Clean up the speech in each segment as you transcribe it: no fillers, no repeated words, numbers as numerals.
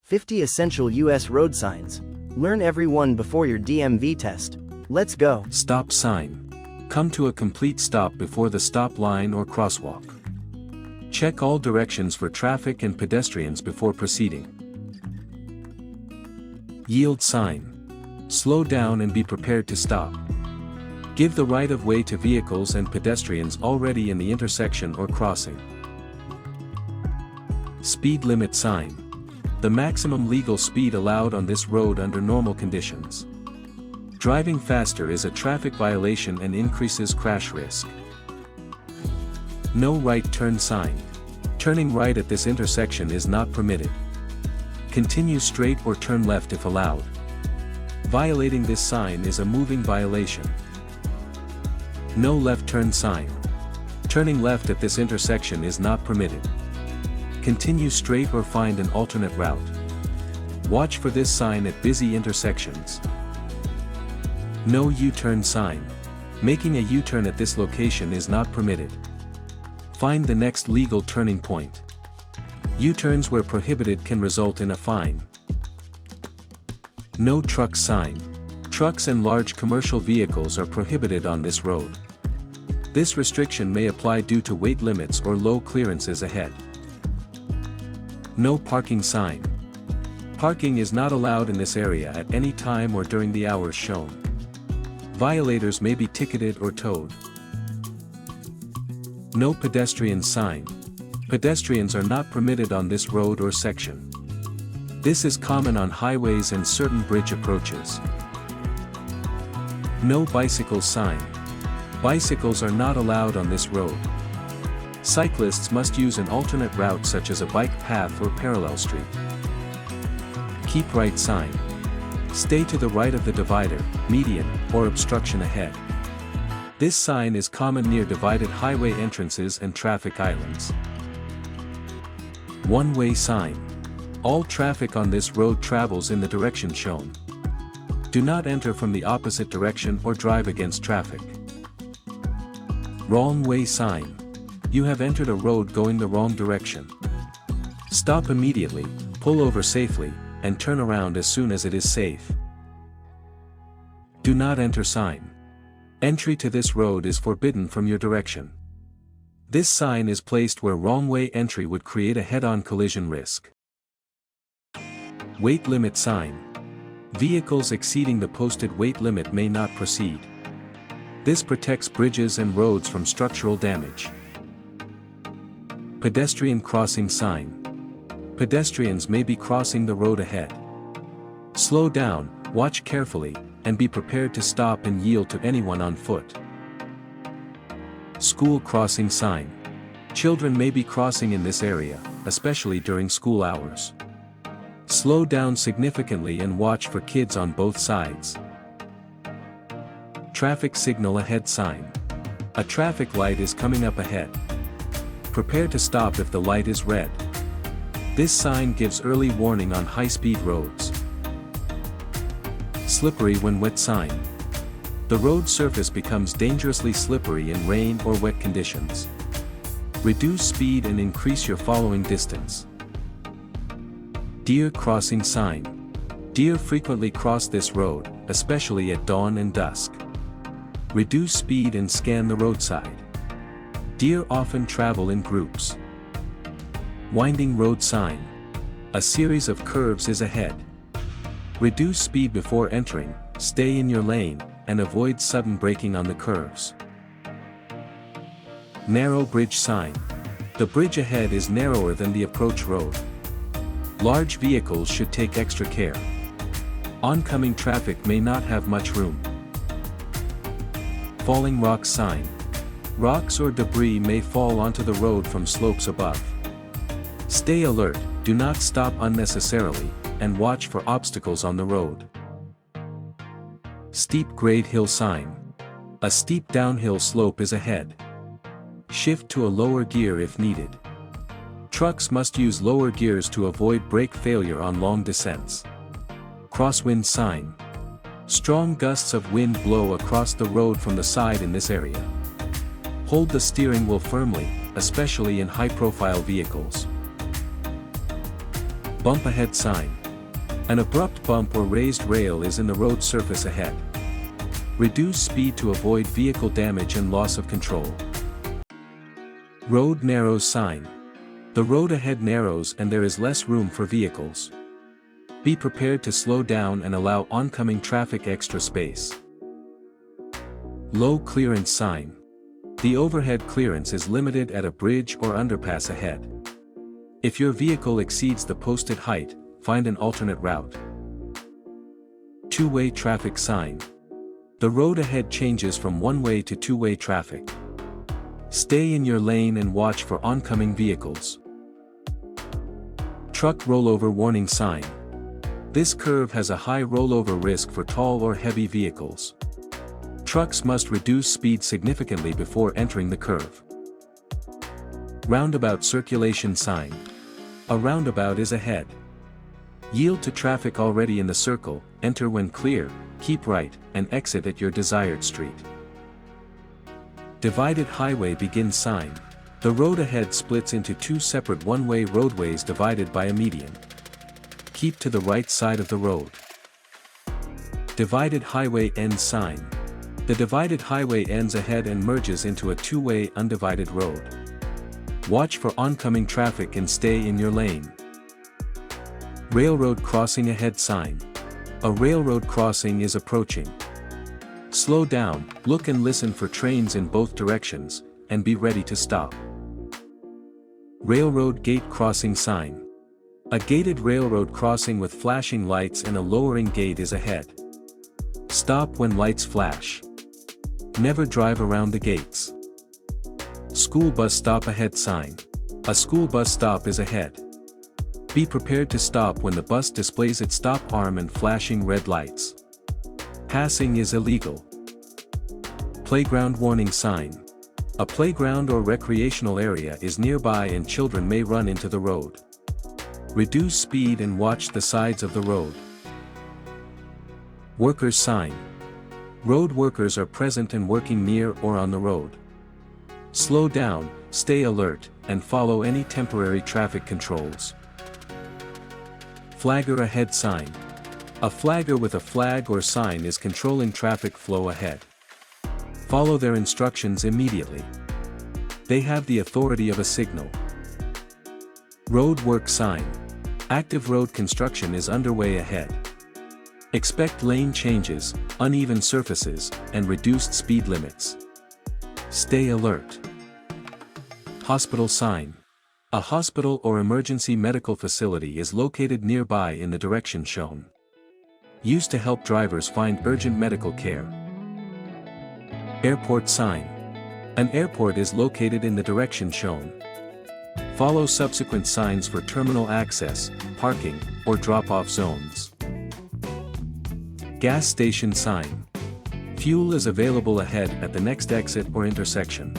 50 Essential U.S. Road Signs. Learn every one before your DMV test. Let's go. Stop sign. Come to a complete stop before the stop line or crosswalk. Check all directions for traffic and pedestrians before proceeding. Yield sign. Slow down and be prepared to stop. Give the right of way to vehicles and pedestrians already in the intersection or crossing. Speed limit sign. The maximum legal speed allowed on this road under normal conditions. Driving faster is a traffic violation and increases crash risk. No right turn sign. Turning right at this intersection is not permitted. Continue straight or turn left if allowed. Violating this sign is a moving violation. No left turn sign. Turning left at this intersection is not permitted. Continue straight or find an alternate route. Watch for this sign at busy intersections. No U-turn sign. Making a U-turn at this location is not permitted. Find the next legal turning point. U-turns where prohibited can result in a fine. No truck sign. Trucks and large commercial vehicles are prohibited on this road. This restriction may apply due to weight limits or low clearances ahead. No parking sign. Parking is not allowed in this area at any time or during the hours shown. Violators may be ticketed or towed. No pedestrian sign. Pedestrians are not permitted on this road or section. This is common on highways and certain bridge approaches. No bicycle sign. Bicycles are not allowed on this road. Cyclists must use an alternate route such as a bike path or parallel street. Keep right sign. Stay to the right of the divider, median, or obstruction ahead. This sign is common near divided highway entrances and traffic islands. One-way sign. All traffic on this road travels in the direction shown. Do not enter from the opposite direction or drive against traffic. Wrong way sign. You have entered a road going the wrong direction. Stop immediately, pull over safely, and turn around as soon as it is safe. Do not enter sign. Entry to this road is forbidden from your direction. This sign is placed where wrong way entry would create a head-on collision risk. Weight limit sign. Vehicles exceeding the posted weight limit may not proceed. This protects bridges and roads from structural damage. Pedestrian crossing sign. Pedestrians may be crossing the road ahead. Slow down, watch carefully, and be prepared to stop and yield to anyone on foot. School crossing sign. Children may be crossing in this area, especially during school hours. Slow down significantly and watch for kids on both sides. Traffic signal ahead sign. A traffic light is coming up ahead. Prepare to stop if the light is red. This sign gives early warning on high-speed roads. Slippery when wet sign. The road surface becomes dangerously slippery in rain or wet conditions. Reduce speed and increase your following distance. Deer crossing sign. Deer frequently cross this road, especially at dawn and dusk. Reduce speed and scan the roadside. Deer often travel in groups. Winding road sign. A series of curves is ahead. Reduce speed before entering, stay in your lane, and avoid sudden braking on the curves. Narrow bridge sign. The bridge ahead is narrower than the approach road. Large vehicles should take extra care. Oncoming traffic may not have much room. Falling rock sign. Rocks or debris may fall onto the road from slopes above. Stay alert, do not stop unnecessarily, and watch for obstacles on the road. Steep grade hill sign. A steep downhill slope is ahead. Shift to a lower gear if needed. Trucks must use lower gears to avoid brake failure on long descents. Crosswind sign. Strong gusts of wind blow across the road from the side in this area. Hold the steering wheel firmly, especially in high-profile vehicles. Bump ahead sign. An abrupt bump or raised rail is in the road surface ahead. Reduce speed to avoid vehicle damage and loss of control. Road narrows sign. The road ahead narrows and there is less room for vehicles. Be prepared to slow down and allow oncoming traffic extra space. Low clearance sign. The overhead clearance is limited at a bridge or underpass ahead. If your vehicle exceeds the posted height, find an alternate route. Two-way traffic sign. The road ahead changes from one-way to two-way traffic. Stay in your lane and watch for oncoming vehicles. Truck rollover warning sign. This curve has a high rollover risk for tall or heavy vehicles. Trucks must reduce speed significantly before entering the curve. Roundabout circulation sign. A roundabout is ahead. Yield to traffic already in the circle, enter when clear, keep right, and exit at your desired street. Divided highway begin sign. The road ahead splits into two separate one-way roadways divided by a median. Keep to the right side of the road. Divided highway end sign. The divided highway ends ahead and merges into a two-way undivided road. Watch for oncoming traffic and stay in your lane. Railroad crossing ahead sign. A railroad crossing is approaching. Slow down, look and listen for trains in both directions, and be ready to stop. Railroad gate crossing sign. A gated railroad crossing with flashing lights and a lowering gate is ahead. Stop when lights flash. Never drive around the gates. School bus stop ahead sign. A school bus stop is ahead. Be prepared to stop when the bus displays its stop arm and flashing red lights. Passing is illegal. Playground warning sign. A playground or recreational area is nearby and children may run into the road. Reduce speed and watch the sides of the road. Workers sign. Road workers are present and working near or on the road. Slow down, stay alert, and follow any temporary traffic controls. Flagger ahead sign. A flagger with a flag or sign is controlling traffic flow ahead. Follow their instructions immediately. They have the authority of a signal. Road work sign. Active road construction is underway ahead. Expect lane changes, uneven surfaces, and reduced speed limits. Stay alert. Hospital sign. A hospital or emergency medical facility is located nearby in the direction shown. Used to help drivers find urgent medical care. Airport sign. An airport is located in the direction shown. Follow subsequent signs for terminal access, parking, or drop-off zones. Gas station sign. Fuel is available ahead at the next exit or intersection.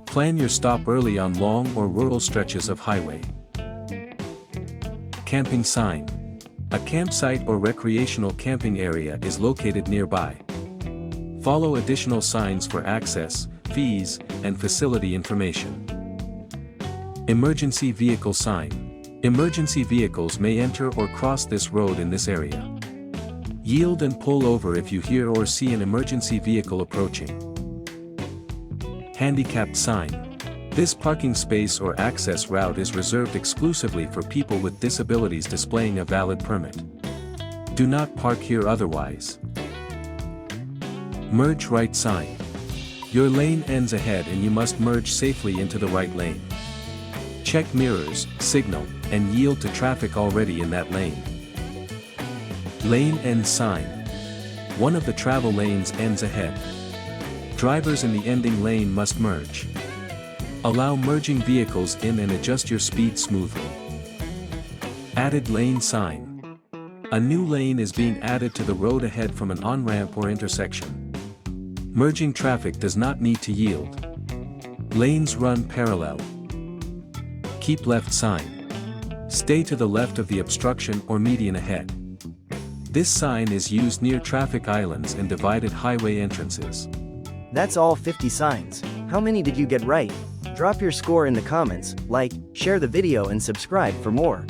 Plan your stop early on long or rural stretches of highway. Camping sign. A campsite or recreational camping area is located nearby. Follow additional signs for access, fees, and facility information. Emergency vehicle sign. Emergency vehicles may enter or cross this road in this area. Yield and pull over if you hear or see an emergency vehicle approaching. Handicapped sign. This parking space or access route is reserved exclusively for people with disabilities displaying a valid permit. Do not park here otherwise. Merge right sign. Your lane ends ahead and you must merge safely into the right lane. Check mirrors, signal, and yield to traffic already in that lane. Lane end sign. One of the travel lanes ends ahead. Drivers in the ending lane must merge. Allow merging vehicles in and adjust your speed smoothly. Added lane sign. A new lane is being added to the road ahead from an on-ramp or intersection. Merging traffic does not need to yield. Lanes run parallel. Keep left sign. Stay to the left of the obstruction or median ahead. This sign is used near traffic islands and divided highway entrances. That's all 50 signs. How many did you get right? Drop your score in the comments, like, share the video and subscribe for more.